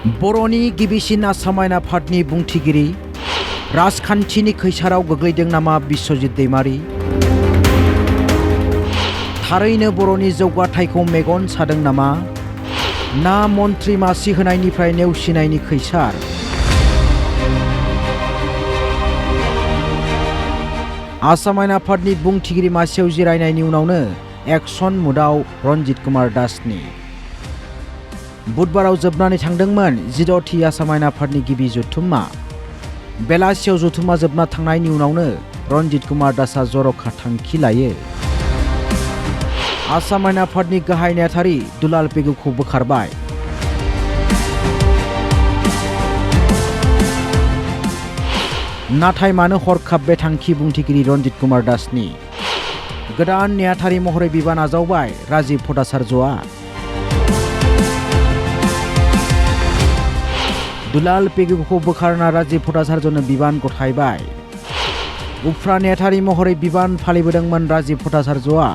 बर'नि गिबिसिन आसाम आयेन आफादनि बुंथिगिरि राजखान्थिनि खैसाराव गोग्लैदों नामा बिस्वजित दैमारि? थारैनो बर'नि जौगाथायखौ मेगन सादों नामा? ना मन्त्रि मासि होनायनिफ्राय नेवसिनायनि खैसार? आसाम आयेन आफादनि बुंथिगिरि मासियाव जिरायनायनि उनावनो एक्सन मुडआव रनजित कुमार दासनि बुधबाराव जोबनानै थांदोंमोन 16थि आसाम आयेन आफादनि गिबि जथुम्मा। बेलासियाव जथुम्मा जोबना थांनायनि उनावनो रनजित कुमार दासआ जर'खा थांखि लायो। आसाम आयेन आफादनि गाहाय नेहाथारि दुलाल पेगुखौ बोखारबाय। नाथाय मानो हरखाब बे थांखि बुंथिगिरि रनजित कुमार दासनि? गोदान नेहाथारि महरै बिबान आजावबाय राजीव भट्टाचार्यआ। दुलाल पेगुखौ बोखारना राजीव भट्टाचार्यनो बिबान गथायबाय। उफ्रा नेहाथारि महरै बिबान फालिबोदोंमोन राजीव भट्टाचार्यआ।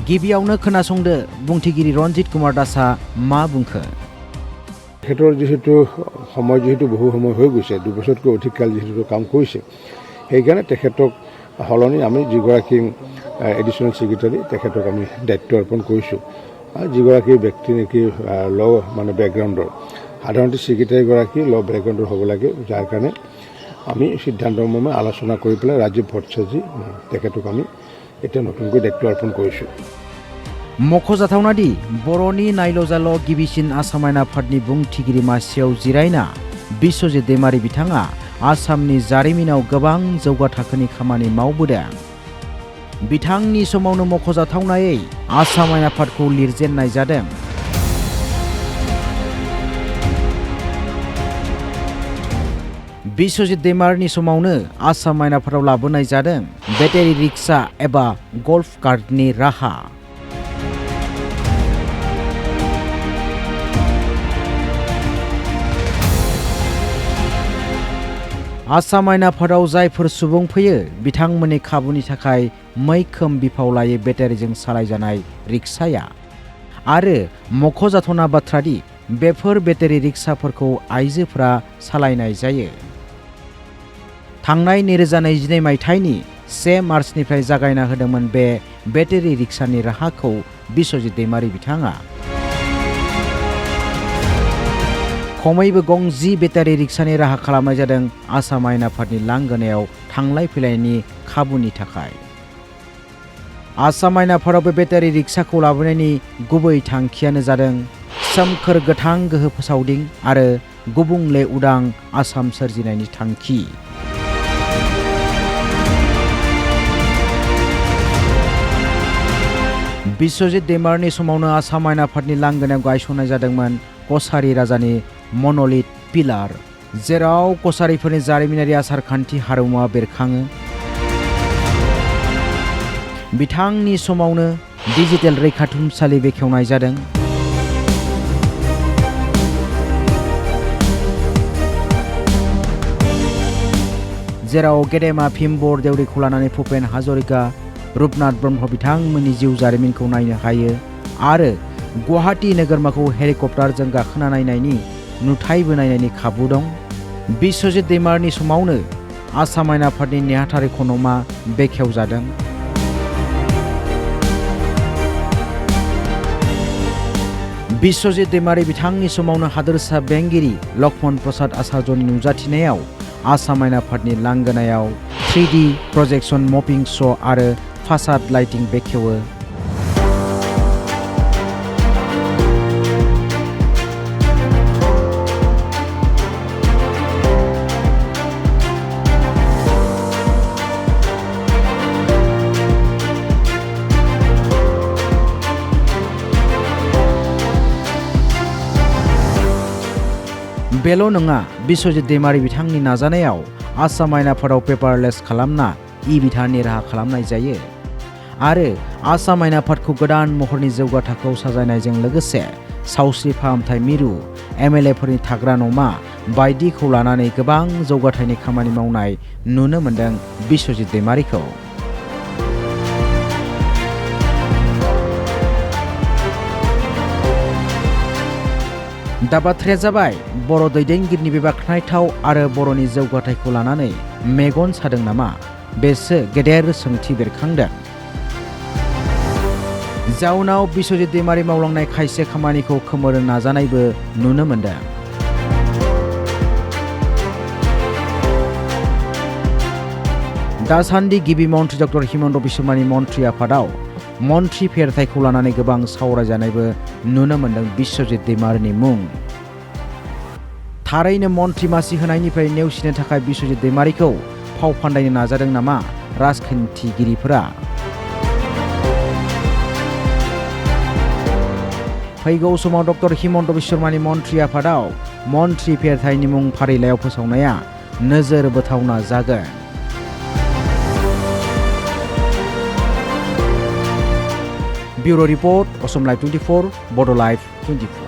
गिबियावनो खोनासंदो बुंथिगिरि रनजित कुमार दासआ मा बुंखो। তেখেতৰ যেহেতু সময় বহু সময় হৈ গৈছে, 2 বছৰতকৈ অধিক কাল যেহেতু কাম কৰিছে, সেইকাৰণে তেখেতক সলনি আমি যিগৰাকী এডিশ্যনেল ছেক্ৰেটাৰী তেখেতক আমি দায়িত্ব অৰ্পণ কৰিছোঁ। যিগৰাকী ব্যক্তি নেকি ল মানে বেকগ্ৰাউণ্ডৰ, সাধাৰণতে ছেক্ৰেটাৰীগৰাকী ল বেকগ্ৰাউণ্ডৰ হ'ব লাগে, যাৰ কাৰণে আমি সিদ্ধান্তমৰ্মে আলোচনা কৰি পেলাই ৰাজীৱ ভট্টাচাৰ্য তেখেতক আমি এতিয়া নতুনকৈ দায়িত্ব অৰ্পণ কৰিছোঁ। मख'जाथावना दि बर'नि नायल' गिबिसिन आसाम आयेन आफादनि बुंथिगिरि मासियाव जिरायना बिस्वजित दैमारि बिथाङा आसामनि जारिमिनाव गोबां जौगा थाखोनि खामानि मावबोदों। बिथांनि समावनो मख'जाथावनायै आसाम आयेन आफादखौ लिरजेननाय जादों। बिस्वजित दैमारिनि समावनो आसाम आयेन आफादाव लाबोनाय जादों बेटारि रिक्सा एबा गल्फ कार्टनि राहा। आसाम आयेन आफादाव जायफोर सुबुं फैयो बिथांमोननि खाबुनि थाखाय मैखोम बिफाव लायो बेटारिजों सालायजानाय रिक्साया। आरो मख'जाथावना बाथ्रा दि बेफोर बेटारि रिक्साफोरखौ आइजोफोरा सालायनाय जायो। थांनाय 2022 मायथाइनि 1 मार्चनिफ्राय जागायना होदोंमोन बे बेटारि रिक्सानि राहाखौ बिस्वजित दैमारि बिथाङा। खमैबो गंजि बेटारि रिक्सानि राहा खालामनाय जादों आसाम आयेन आफादनि लांगोनायाव थांलाय फैलायनि खाबुनि थाखाय। आसाम आयेन आफादाव बे बेटारि रिक्साखौ लाबोनायनि गुबै थांखियानो जादों सोमखोर गोथां गोहो फोसावदिं आरो गुबुंले उदां आसाम सोरजिनायनि थांखि। बिस्वजित दैमारिनि समावनो आसाम आयेन आफादनि लांगोनायाव गायसननाय जादोंमोन कसारी राजानि मन'लिथ पिलार, जेराव कसारीफोरनि जारिमिनारि आसारखान्थि हारिमुआ बेरखाङो। बिथांनि समावनो डिजिटेल रैखाथुमसालि बेखेवनाय जादों। जेराव गेदेमा भीम बरदेउरिखौ लानानै भुपेन हाजरिका, रुपनाथ ब्रह्म बिथांमोननि जिउ जारिमिनखौ नायनो हायो आरो गुवाहाटी नोगोरमाखौ हेलिकप्टारजों गाखोना नायनायनि नुथायबो नायनायनि खाबु दं। बिस्वजित दैमारिनि समावनो आसाम आयेन आफादनि नेहाथारि खनमा बेखेवजादों। बिस्वजित दैमारि बिथांनि समावनो हादोरसा बेंगिरि लक्ष्मण प्रसाद आचार्यनि नुजाथिनायाव आसाम आयेन आफादनि लांगोनायाव 3D प्रजेक्सन मपिं श' आरो फासाद लाइटिं बेखेवो। बेल' नङा, बिस्वजित दैमारि बिथांनि नाजानायाव आसाम आयेन आफादाव पेपारलेस खालामना ई-बिधाननि राहा खालामनाय जायो आरो आसाम आयेन आफादखौ गोदान महरनि जौगा थाखोआव साजायनायजों लोगोसे सावस्रि फाहामथाय मिरु, MLA-फोरनि थाग्रा न'मा बायदिखौ लानानै गोबां जौगाथायनि खामानि मावनाय नुनो मोन्दों बिस्वजित दैमारिखौ। दा बाथ्राया जाबाय बर' दैदेनगिरिनि बे बाख्नायथाव आरो बर'नि जौगाथायखौ लानानै मेगन सादों नामा? बेसो गेदेर सोंथि बेरखांदों। जाउनाव बिस्वजित दैमारि मावलांनाय खायसे खामानिखौ खोमोरनो नाजानायबो नुनो मोनदों। दासान्दि गिबि मन्त्रि डक्टर हिमन्त बिश्वशर्मानि मन्त्रि आफादाव मन्त्रि फेरथायखौ लानानै गोबां सावरायजानायबो नुनो मोनदों बिस्वजित दैमारिनि मुं। थारैनो मन्त्रि मासि होनायनिफ्राय नेवसिनो थाखाय बिस्वजित दैमारिखौ फाव फान्दायनो नाजादों नामा राजखान्थिगिरिफोरा? फैगौ समाव डक्टर हिमन्त बिश्वशर्मानि मन्त्रि आफादाव मन्त्रि फेरथायनि मुं फारिलाइयाव फोसावनाया नोजोर बोथावना जागोन। ब्युरो रिपर्ट असम लाइभ 24 बड' लाइभ 24।